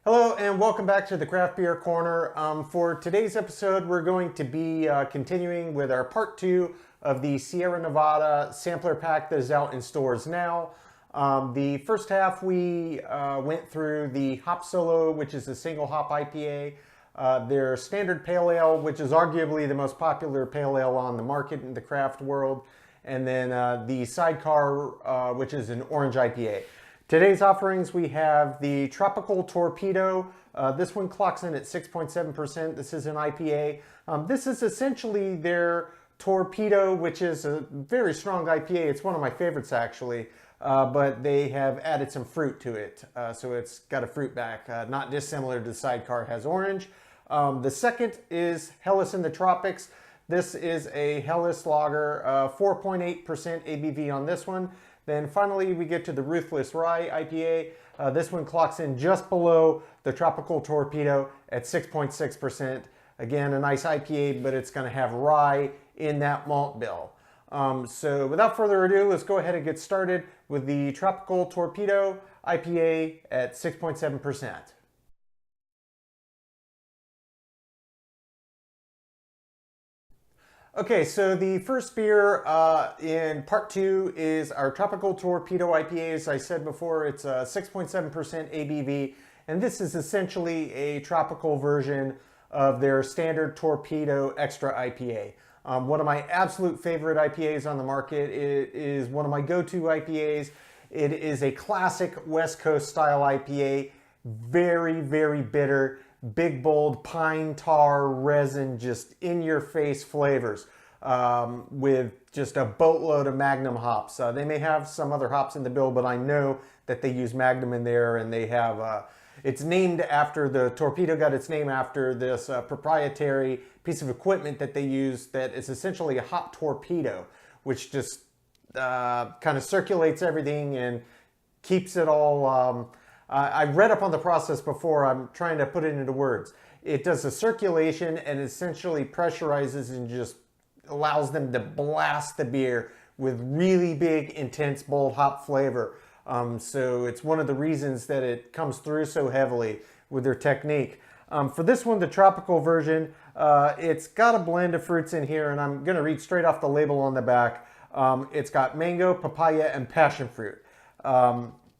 Hello and welcome back to the Craft Beer Corner. For today's episode, we're going to be continuing with our part 2 of the Sierra Nevada sampler pack that is out in stores now. The first half we went through the Hop Solo, which is a single hop IPA, their Standard Pale Ale, which is arguably the most popular pale ale on the market in the craft world, and then the Sidecar, which is an orange IPA. Today's offerings, we have the Tropical Torpedo. This one clocks in at 6.7%. This is an IPA. This is essentially their Torpedo, which is a very strong IPA. It's one of my favorites, actually, but they have added some fruit to it. So it's got a fruit back, not dissimilar to the Sidecar. It has orange. The second is Helles in the Tropcs. This is a Helles lager, 4.8% ABV on this one. Then finally, we get to the Ruthless Rye IPA. This one clocks in just below the Tropical Torpedo at 6.6%. Again, a nice IPA, but it's going to have rye in that malt bill. So without further ado, let's go ahead and get started with the Tropical Torpedo IPA at 6.7%. Okay, so the first beer in part 2 is our Tropical Torpedo IPA. As I said before, it's a 6.7% ABV, and this is essentially a tropical version of their standard Torpedo Extra IPA. One of my absolute favorite IPAs on the market. It is one of my go-to IPAs. It is a classic West Coast style IPA, very, very bitter. Big, bold pine tar resin, just in-your-face flavors with just a boatload of Magnum hops. They may have some other hops in the bill, but I know that they use Magnum in there, and they have, it's named after, the Torpedo got its name after this proprietary piece of equipment that they use that is essentially a hop torpedo, which just kind of circulates everything and keeps it all... I've read up on the process before. I'm trying to put it into words. It does a circulation and essentially pressurizes and just allows them to blast the beer with really big, intense, bold hop flavor. So it's one of the reasons that it comes through so heavily with their technique. For this one, the tropical version, it's got a blend of fruits in here, and I'm going to read straight off the label on the back. It's got mango, papaya, and passion fruit,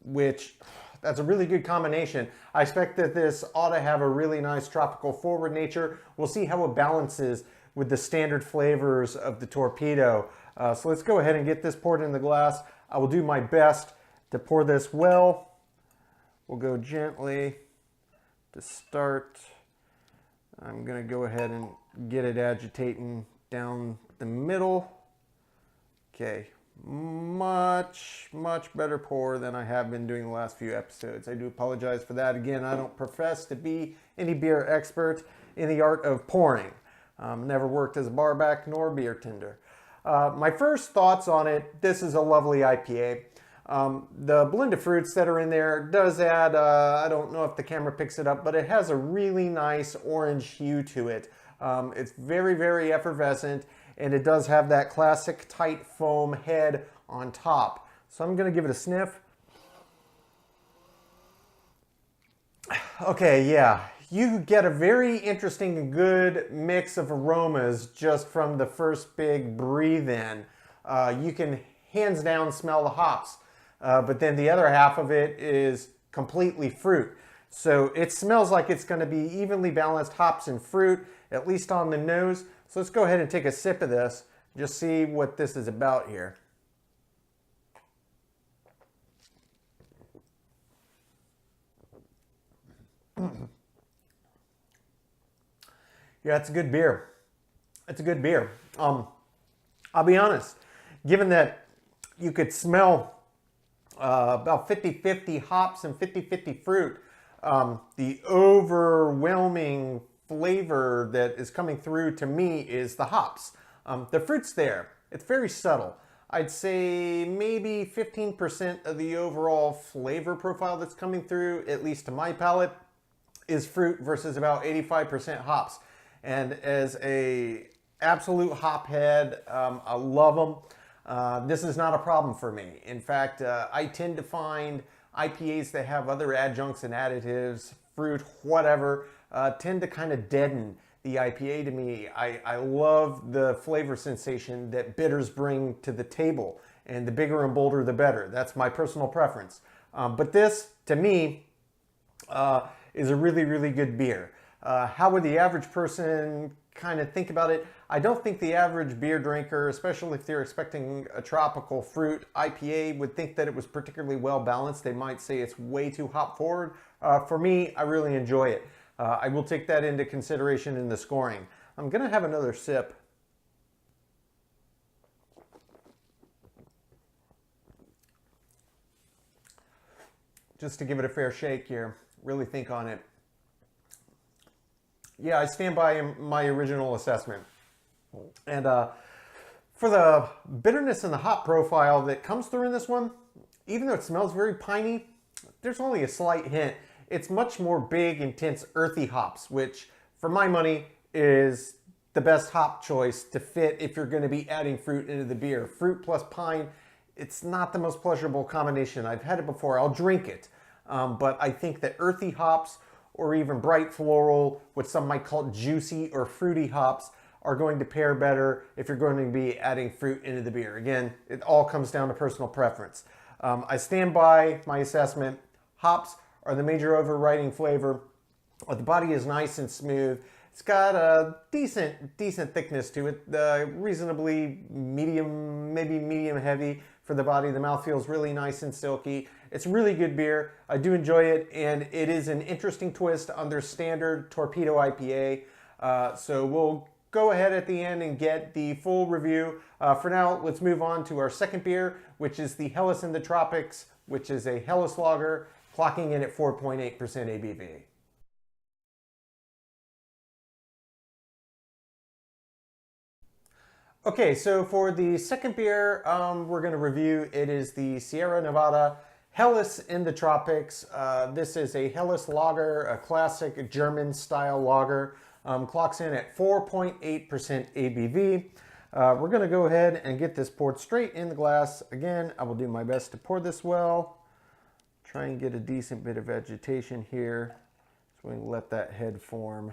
which... that's a really good combination. I expect that this ought to have a really nice tropical forward nature. We'll see how it balances with the standard flavors of the Torpedo. So let's go ahead and get this poured in the glass. I will do my best to pour this well. We'll go gently to start. I'm going to go ahead and get it agitating down the middle. Okay. Much better pour than I have been doing the last few episodes. I do apologize for that. Again, I don't profess to be any beer expert in the art of pouring. Never worked as a barback nor beer tender. My first thoughts on it, this is a lovely IPA. The blend of fruits that are in there does add, I don't know if the camera picks it up, but it has a really nice orange hue to it. It's very, very effervescent. And it does have that classic tight foam head on top. So I'm going to give it a sniff. Okay, yeah. You get a very interesting and good mix of aromas just from the first big breathe in. You can hands down smell the hops. But then the other half of it is completely fruit. So it smells like it's going to be evenly balanced hops and fruit, at least on the nose. So let's go ahead and take a sip of this, just see what this is about here. Yeah, it's a good beer. It's a good beer. I'll be honest, given that you could smell about 50-50 hops and 50-50 fruit, the overwhelming flavor that is coming through to me is the hops. The fruit's there. It's very subtle. I'd say maybe 15% of the overall flavor profile that's coming through, at least to my palate, is fruit versus about 85% hops. And as a absolute hop head, I love them. This is not a problem for me. In fact, I tend to find IPAs that have other adjuncts and additives fruit, whatever, tend to kind of deaden the IPA to me. I love the flavor sensation that bitters bring to the table, and the bigger and bolder the better. That's my personal preference. But this, to me, is a really, really good beer. How would the average person kind of think about it? I don't think the average beer drinker, especially if they're expecting a tropical fruit IPA, would think that it was particularly well balanced. They might say it's way too hop forward. For me, I really enjoy it. I will take that into consideration in the scoring. I'm gonna have another sip. Just to give it a fair shake here, really think on it. Yeah, I stand by my original assessment. And for the bitterness and the hop profile that comes through in this one, even though it smells very piney, there's only a slight hint. It's much more big, intense, earthy hops, which for my money is the best hop choice to fit if you're going to be adding fruit into the beer. Fruit plus pine, it's not the most pleasurable combination. I've had it before, I'll drink it. But I think that earthy hops or even bright floral, what some might call juicy or fruity hops, are going to pair better if you're going to be adding fruit into the beer. Again, it all comes down to personal preference. I stand by my assessment. Hops are the major overriding flavor. The body is nice and smooth. It's got a decent thickness to it, reasonably medium, maybe medium heavy for the body. The mouth feels really nice and silky. It's really good beer. I do enjoy it, and it is an interesting twist on their standard Torpedo IPA. So we'll go ahead at the end and get the full review. For now, let's move on to our second beer, which is the Helles in the Tropcs, which is a Helles lager, clocking in at 4.8% ABV. Okay, so for the second beer we're going to review, it is the Sierra Nevada Helles in the Tropcs. This is a Helles lager, a classic German style lager. Clocks in at 4.8% ABV. We're going to go ahead and get this poured straight in the glass. Again, I will do my best to pour this well. Try and get a decent bit of vegetation here. So we can let that head form.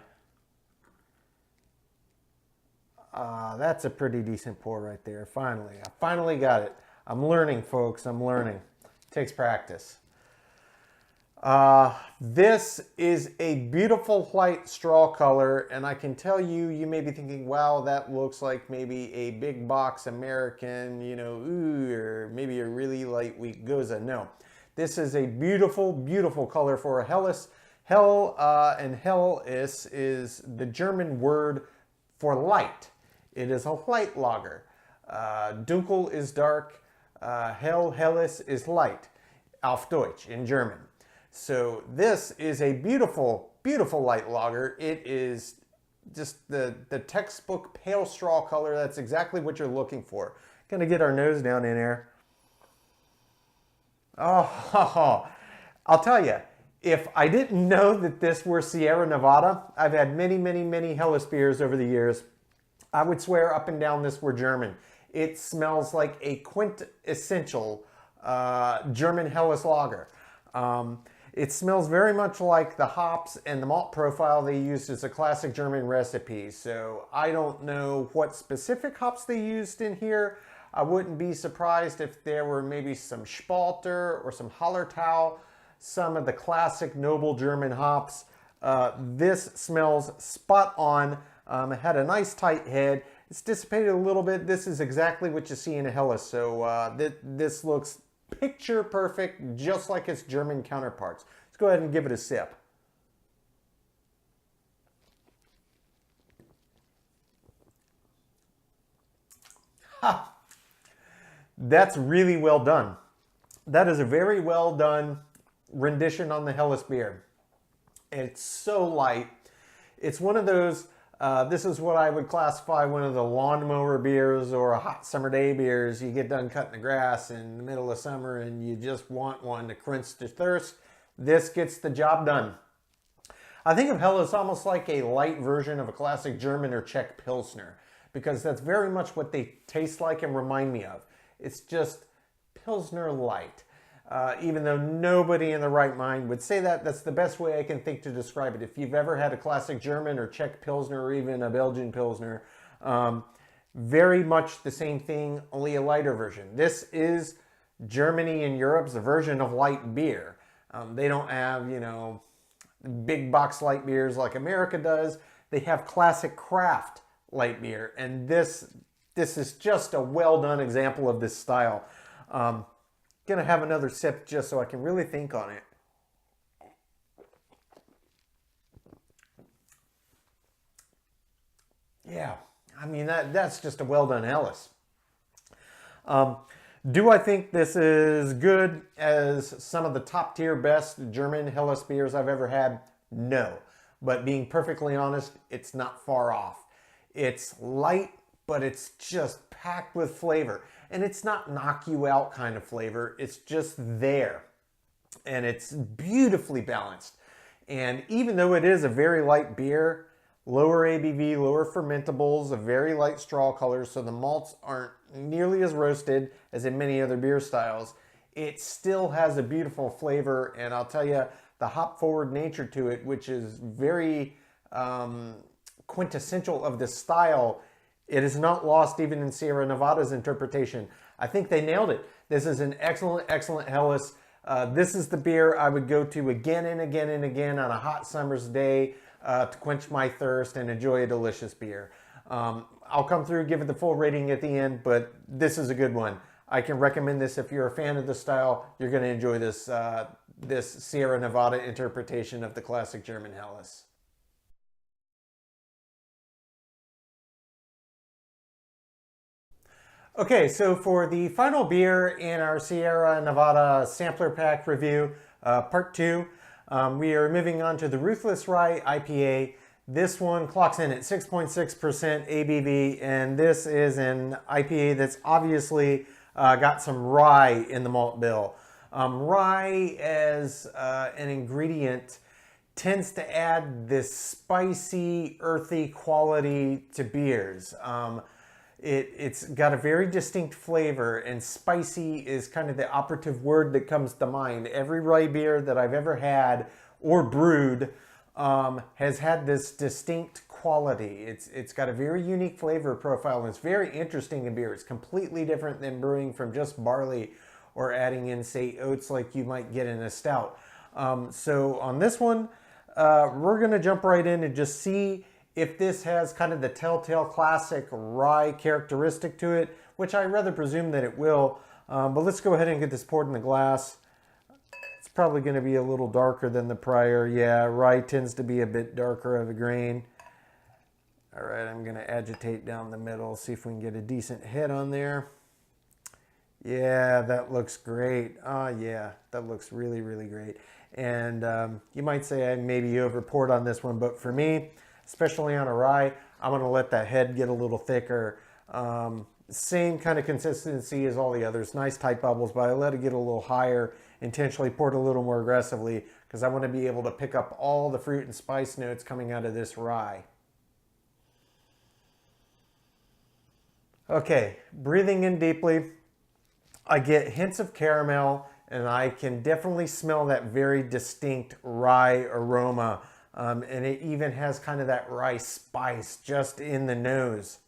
That's a pretty decent pour right there. Finally, I finally got it. I'm learning, folks. I'm learning. Takes practice. This is a beautiful light straw color, and I can tell you, you may be thinking, wow, that looks like maybe a big box American, you know, ooh, or maybe a really light wheat Goza. No, this is a beautiful, beautiful color for a Helles. Hell and Helles is the German word for light. It is a light lager. Dunkel is dark. Helles is light. Auf Deutsch in German. So this is a beautiful, beautiful light lager. It is just the textbook pale straw color. That's exactly what you're looking for. Gonna get our nose down in there. Oh, I'll tell you, if I didn't know that this were Sierra Nevada, I've had many, many, many Helles beers over the years. I would swear up and down this were German. It smells like a quintessential German Helles lager. It smells very much like the hops and the malt profile they used as a classic German recipe. So I don't know what specific hops they used in here. I wouldn't be surprised if there were maybe some Spalter or some Hallertau, some of the classic noble German hops. This smells spot on. It had a nice tight head. It's dissipated a little bit. This is exactly what you see in a Helles. So this looks picture perfect, just like its German counterparts. Let's go ahead and give it a sip. Ha! That's really well done. That is a very well done rendition on the Helles beer. It's so light. It's one of those, this is what I would classify one of the lawnmower beers or a hot summer day beers. You get done cutting the grass in the middle of summer and you just want one to quench the thirst. This gets the job done. I think of Helles almost like a light version of a classic German or Czech Pilsner, because that's very much what they taste like and remind me of. It's just Pilsner light. Even though nobody in the right mind would say that, that's the best way I can think to describe it. If you've ever had a classic German or Czech Pilsner or even a Belgian Pilsner, very much the same thing, only a lighter version. This is Germany and Europe's version of light beer. They don't have, you know, big box light beers like America does. They have classic craft light beer, and this is just a well done example of this style. Gonna have another sip just so I can really think on it. Yeah, I mean that's just a well done Helles. Do I think this is good as some of the top tier best German Helles beers I've ever had? No. But being perfectly honest, it's not far off. It's light, but it's just packed with flavor. And it's not knock you out kind of flavor. It's just there. And it's beautifully balanced. And even though it is a very light beer, lower ABV, lower fermentables, a very light straw color, so the malts aren't nearly as roasted as in many other beer styles, it still has a beautiful flavor. And I'll tell you, the hop forward nature to it, which is very quintessential of this style, it is not lost even in Sierra Nevada's interpretation. I think they nailed it. This is an excellent, excellent Helles. This is the beer I would go to again and again and again on a hot summer's day to quench my thirst and enjoy a delicious beer. I'll come through, give it the full rating at the end, but this is a good one. I can recommend this if you're a fan of the style. You're going to enjoy this, this Sierra Nevada interpretation of the classic German Helles. Okay, so for the final beer in our Sierra Nevada sampler pack review, part 2, we are moving on to the Ruthless Rye IPA. This one clocks in at 6.6% ABV, and this is an IPA that's obviously got some rye in the malt bill. Rye as an ingredient tends to add this spicy, earthy quality to beers. It's got a very distinct flavor, and spicy is kind of the operative word that comes to mind. Every rye beer that I've ever had or brewed has had this distinct quality. It's got a very unique flavor profile, and it's very interesting in beer. It's completely different than brewing from just barley or adding in, say, oats like you might get in a stout. So on this one, we're going to jump right in and just see if this has kind of the telltale classic rye characteristic to it, which I rather presume that it will. But let's go ahead and get this poured in the glass. It's probably going to be a little darker than the prior. Yeah, rye tends to be a bit darker of a grain. All right, I'm going to agitate down the middle, see if we can get a decent hit on there. Yeah, that looks great. Oh yeah, that looks really, really great. And you might say I maybe over poured on this one, but for me, especially on a rye, I'm going to let that head get a little thicker. Same kind of consistency as all the others. Nice tight bubbles, but I let it get a little higher, intentionally poured a little more aggressively because I want to be able to pick up all the fruit and spice notes coming out of this rye. Okay, breathing in deeply, I get hints of caramel, and I can definitely smell that very distinct rye aroma. And it even has kind of that rye spice just in the nose.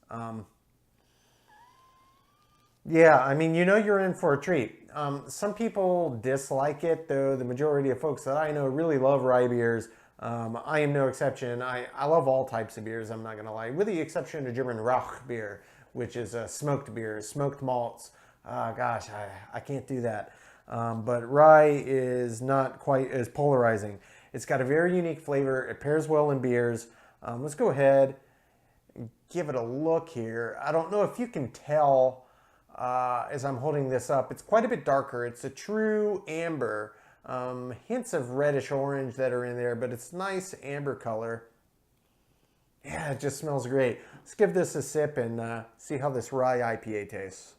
Yeah, I mean, you know you're in for a treat. Some people dislike it, though the majority of folks that I know really love rye beers. I am no exception. I love all types of beers, I'm not going to lie, with the exception of German Rauch beer, which is a smoked beer, smoked malts. Gosh, I can't do that. But rye is not quite as polarizing. It's got a very unique flavor. It pairs well in beers. Let's go ahead and give it a look here. I don't know if you can tell as I'm holding this up. It's quite a bit darker. It's a true amber. Hints of reddish orange that are in there, but it's nice amber color. Yeah, it just smells great. Let's give this a sip and see how this rye IPA tastes.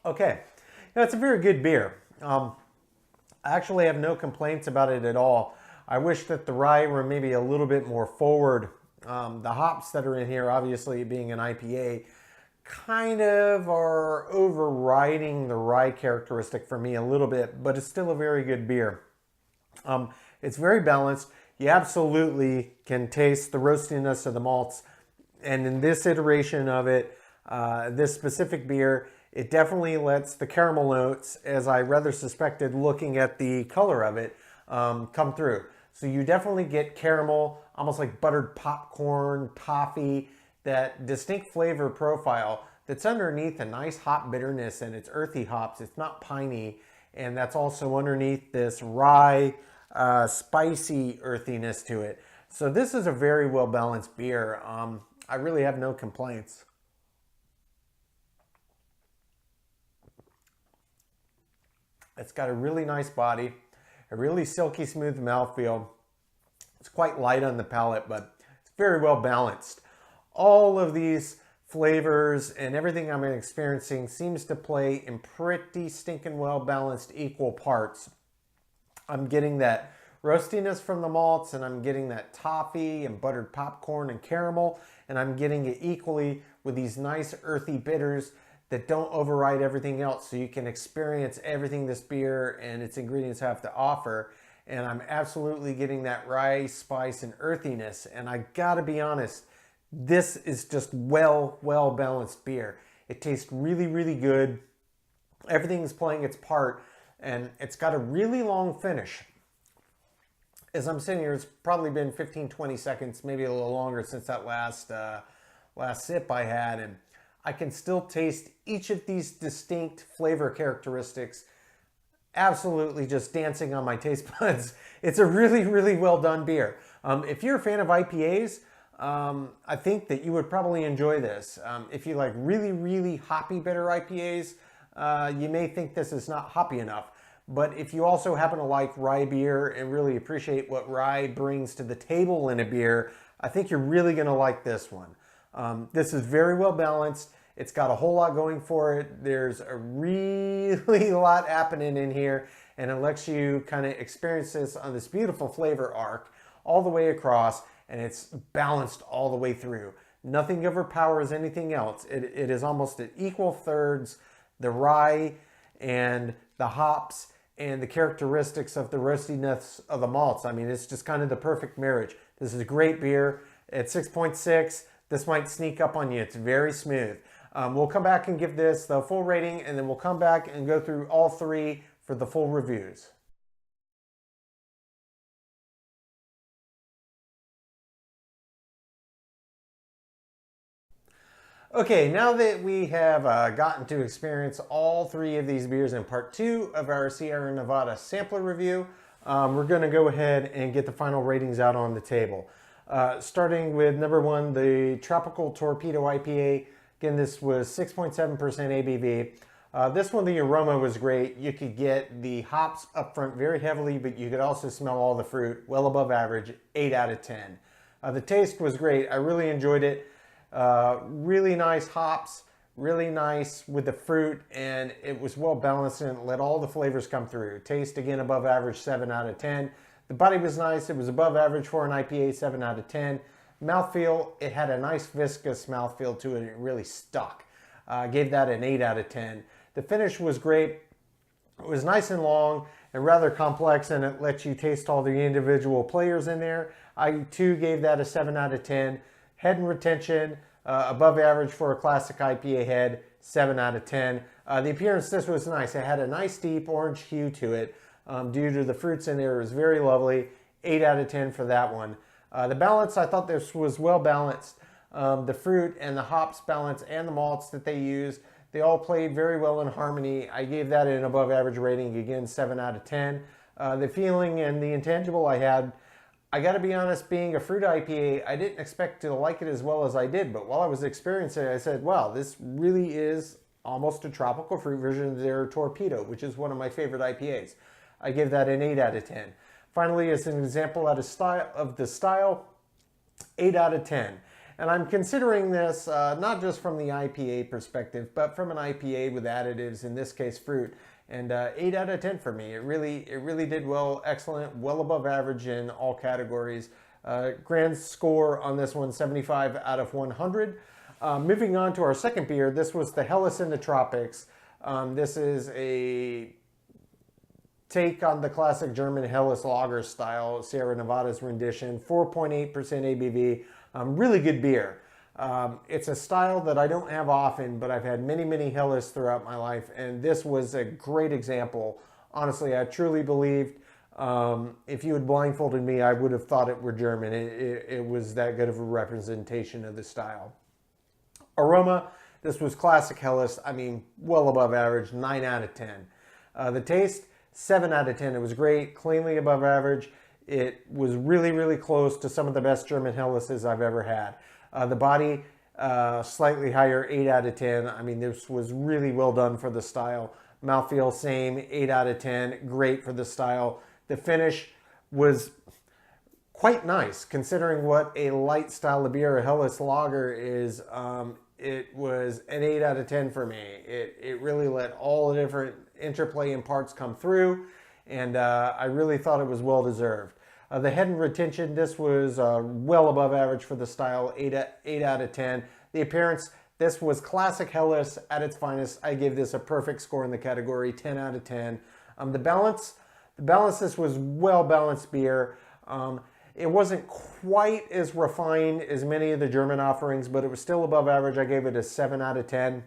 Okay, now it's a very good beer. I actually have no complaints about it at all. I wish that the rye were maybe a little bit more forward. The hops that are in here, obviously being an IPA, kind of are overriding the rye characteristic for me a little bit, but it's still a very good beer. It's very balanced. You absolutely can taste the roastiness of the malts. And in this iteration of it, this specific beer, it definitely lets the caramel notes, as I rather suspected looking at the color of it, come through. So you definitely get caramel, almost like buttered popcorn, toffee, that distinct flavor profile that's underneath a nice hop bitterness, and it's earthy hops. It's not piney. And that's also underneath this rye, spicy earthiness to it. So this is a very well balanced beer. I really have no complaints. It's got a really nice body, a really silky smooth mouthfeel. It's quite light on the palate, but it's very well balanced. All of these flavors and everything I'm experiencing seems to play in pretty stinking well balanced equal parts. I'm getting that roastiness from the malts, and I'm getting that toffee and buttered popcorn and caramel, and I'm getting it equally with these nice earthy bitters that don't override everything else, so you can experience everything this beer and its ingredients have to offer. And I'm absolutely getting that rye spice and earthiness. And I gotta be honest, this is just well balanced beer. It tastes really, really good. Everything's playing its part, and it's got a really long finish. As I'm sitting here, it's probably been 15-20 seconds, maybe a little longer since that last sip I had, and I can still taste each of these distinct flavor characteristics absolutely just dancing on my taste buds. It's a really, really well done beer. If you're a fan of IPAs, I think that you would probably enjoy this. If you like really, really hoppy bitter IPAs, you may think this is not hoppy enough. But if you also happen to like rye beer and really appreciate what rye brings to the table in a beer, I think you're really going to like this one. This is very well balanced. It's got a whole lot going for it. There's a really lot happening in here, and it lets you kind of experience this on this beautiful flavor arc all the way across, and it's balanced all the way through. Nothing overpowers anything else. It is almost at equal thirds, the rye and the hops and the characteristics of the roastiness of the malts. I mean, it's just kind of the perfect marriage. This is a great beer. At 6.6, this might sneak up on you. It's very smooth. We'll come back and give this the full rating, and then we'll come back and go through all three for the full reviews. Okay, now that we have gotten to experience all three of these beers in part 2 of our Sierra Nevada sampler review, we're going to go ahead and get the final ratings out on the table. Starting with number 1, the Tropical Torpedo IPA. Again, this was 6.7% ABV. This one, the aroma was great. You could get the hops up front very heavily, but you could also smell all the fruit, well above average, 8 out of 10. The taste was great. I really enjoyed it. Really nice hops, really nice with the fruit, and it was well balanced and let all the flavors come through. Taste, again, above average, 7 out of 10. The body was nice. It was above average for an IPA, 7 out of 10. Mouthfeel, it had a nice viscous mouthfeel to it. It really stuck. Gave that an 8 out of 10. The finish was great. It was nice and long and rather complex, and it lets you taste all the individual players in there. I, too, gave that a 7 out of 10. Head and retention, above average for a classic IPA head, 7 out of 10. The appearance, this was nice. It had a nice deep orange hue to it. Due to the fruits in there, it was very lovely. 8 out of 10 for that one. The balance, I thought this was well balanced. The fruit and the hops balance and the malts that they used, they all played very well in harmony. I gave that an above average rating, again, 7 out of 10. The feeling and the intangible I had, I gotta be honest, being a fruit IPA, I didn't expect to like it as well as I did, but while I was experiencing it, I said, wow, this really is almost a tropical fruit version of their Torpedo, which is one of my favorite IPAs. I give that an 8 out of 10. Finally, as an example of the style, 8 out of 10. And I'm considering this not just from the IPA perspective, but from an IPA with additives, in this case fruit. And 8 out of 10 for me. It really did well, excellent, well above average in all categories. Grand score on this one, 75 out of 100. Moving on to our second beer, this was the Helles in the Tropcs. This is a take on the classic German Helles lager style, Sierra Nevada's rendition, 4.8% ABV. Really good beer. It's a style that I don't have often, but I've had many Helles throughout my life, and this was a great example. Honestly, I truly believed if you had blindfolded me, I would have thought it were German. It was that good of a representation of the style. Aroma, this was classic Helles. I mean, well above average, 9 out of 10. The taste, 7 out of 10. It was great, cleanly above average. It was really close to some of the best German Helleses I've ever had. The body, slightly higher, 8 out of 10. I mean, this was really well done for the style. Mouthfeel, same, 8 out of 10. Great for the style. The finish was quite nice, considering what a light style of beer, a Helles lager, is. It was an 8 out of 10 for me. It really let all the different interplay and parts come through, and I really thought it was well deserved. The head and retention, this was well above average for the style, 8 out of 10. The appearance, this was classic Helles at its finest. I give this a perfect score in the category, 10 out of 10. The balance, this was well-balanced beer. It wasn't quite as refined as many of the German offerings, but it was still above average. I gave it a 7 out of 10.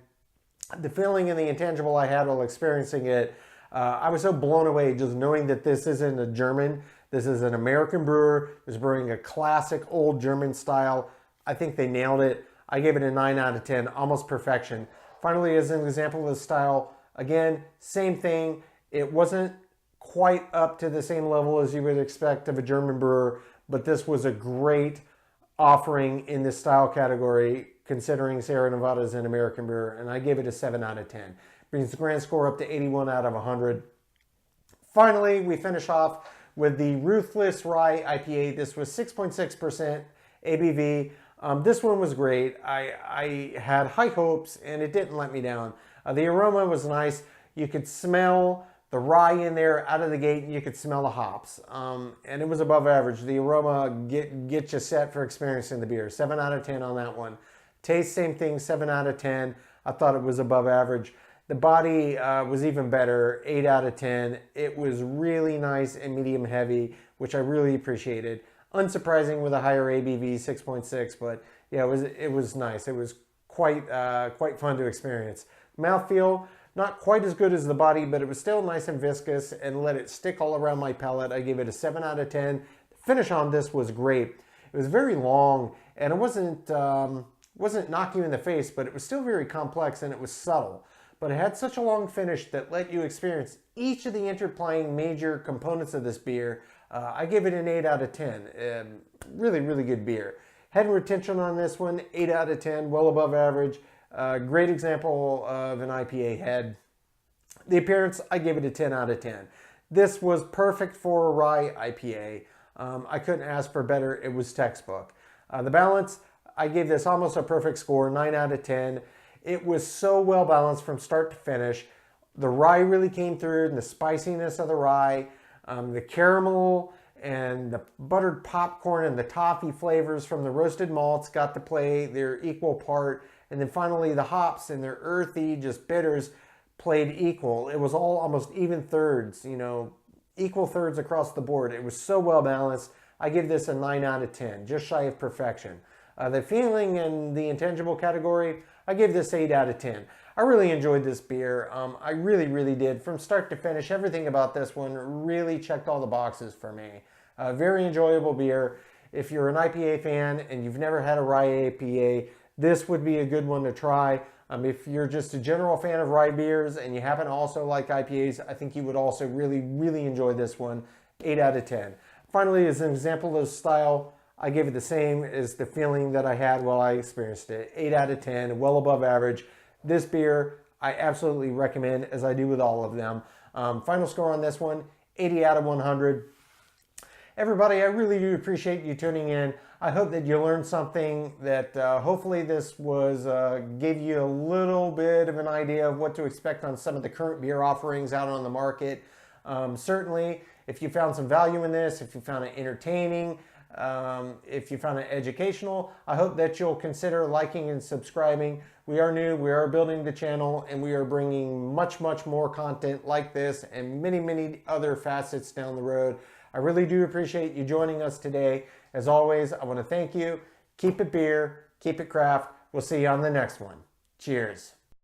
The feeling and the intangible I had while experiencing it, I was so blown away just knowing that this isn't a German. This is an American brewer who's brewing a classic old German style. I think they nailed it. I gave it a 9 out of 10, almost perfection. Finally, as an example of the style, again, same thing. It wasn't quite up to the same level as you would expect of a German brewer, but this was a great offering in this style category, considering Sierra Nevada is an American brewer, and I gave it a 7 out of 10. Brings the grand score up to 81 out of 100. Finally, we finish off with the Ruthless Rye IPA. This was 6.6% ABV. This one was great. I had high hopes, and it didn't let me down. The aroma was nice. You could smell the rye in there out of the gate, and you could smell the hops. And it was above average. The aroma get you set for experiencing the beer. 7 out of 10 on that one. Taste, same thing, 7 out of 10. I thought it was above average. The body was even better, 8 out of 10. It was really nice and medium heavy, which I really appreciated. Unsurprising with a higher ABV, 6.6, but yeah, it was nice. It was quite fun to experience. Mouthfeel, not quite as good as the body, but it was still nice and viscous and let it stick all around my palate. I gave it a 7 out of 10. The finish on this was great. It was very long, and it wasn't knocking you in the face, but it was still very complex and it was subtle. But it had such a long finish that let you experience each of the interplaying major components of this beer. I give it an 8 out of 10. Really good beer. Head and retention on this one, 8 out of 10, well above average. Great example of an IPA head. The appearance, I gave it a 10 out of 10. This was perfect for a rye IPA. I couldn't ask for better. It was textbook. The balance, I gave this almost a perfect score, 9 out of 10. It was so well balanced from start to finish. The rye really came through, and the spiciness of the rye, the caramel and the buttered popcorn and the toffee flavors from the roasted malts got to play their equal part. And then finally the hops and their earthy, just bitters played equal. It was all almost even thirds, equal thirds across the board. It was so well balanced. I give this a 9 out of 10, just shy of perfection. The feeling and the intangible category, I give this 8 out of 10. I really enjoyed this beer. I really did. From start to finish, everything about this one really checked all the boxes for me. Very enjoyable beer. If you're an IPA fan and you've never had a Rye IPA, this would be a good one to try. If you're just a general fan of rye beers and you happen to also like IPAs, I think you would also really enjoy this one. 8 out of 10. Finally, as an example of style, I gave it the same as the feeling that I had while I experienced it. 8 out of 10, well above average. This beer, I absolutely recommend, as I do with all of them. Final score on this one, 80 out of 100. Everybody, I really do appreciate you tuning in. I hope that you learned something, that hopefully this was gave you a little bit of an idea of what to expect on some of the current beer offerings out on the market. Certainly, if you found some value in this, if you found it entertaining, if you found it educational, I hope that you'll consider liking and subscribing. We are new, we are building the channel, and we are bringing much more content like this and many other facets down the road. I really do appreciate you joining us today. As always, I want to thank you. Keep it beer, keep it craft. We'll see you on the next one. Cheers.